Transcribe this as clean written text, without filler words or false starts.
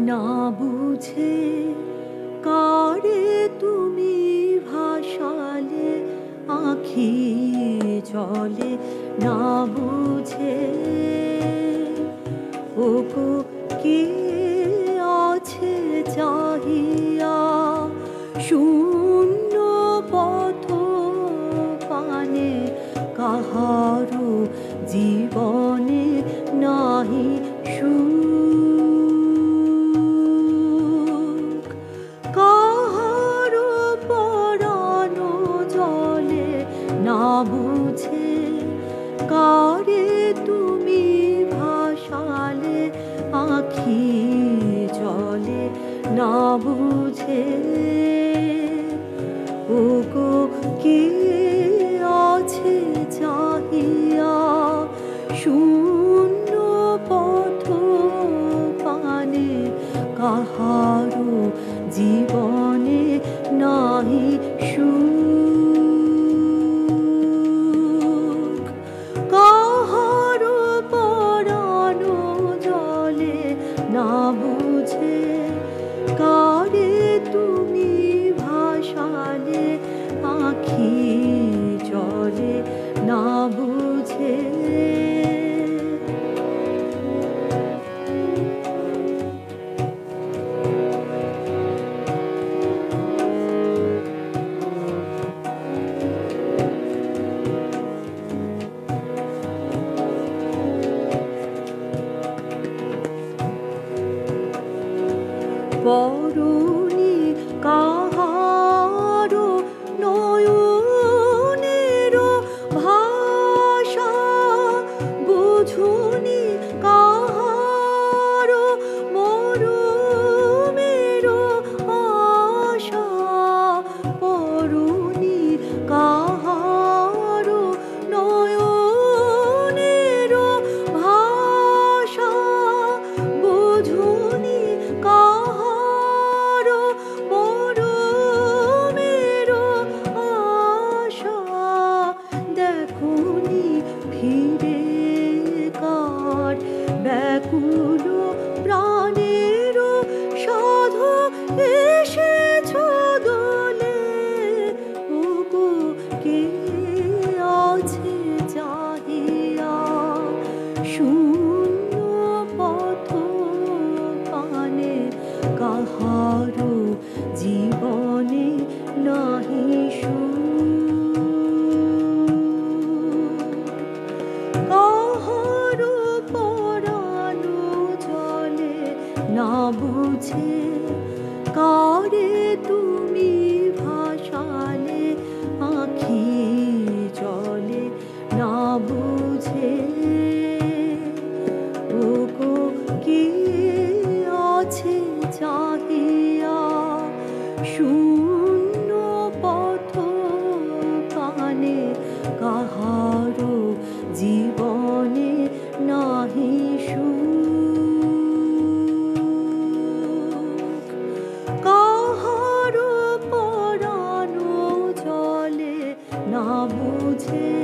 না বুঝে কারে তুমি ভাসালে আঁখি জলে, না বুঝে ওগো কে আছে চাহিয়া শূন্য পথ পানে, কাহারো জীবনে নাহি সুখ, কাহারো পরাণ জলে, না বুঝে কারে তুমি ভাসালে আঁখি জলে, না বুঝে ওগো কে আছে চাহিয়া শূন্য পথ পানে, কাহারো জীবনে নাহি সুখ, কাহারো পরাণ জলে, না বুঝে কারে তুমি ভাসালে আঁখি জলে, না বুঝে। বরুণী কাহারো নয়নের ভাষা, বুঝুনি কাহারো মরমের আশা, বরুণী কাহারো নয়নের ভাষা, বুঝুনি কাহারো মরমের আশা, দেখুনি ফিরে কার ব্যাকুল প্রাণের সাধু এসেছ দোলে, ওগো কে আছে চাহিয়া শূন্য পথ পানে, কাহারো জীবনে নাহি সুখ, কাহারো পরাণ জলে, না বুঝে কারে তুমি ভাসালে আঁখি জলে, না বুঝে ওগো কে আছে চাহিয়া শূন্য পথ পানে, কাহারো জীবনে নাহি সুখ, কাহারো পরাণ জলে, না বুঝে।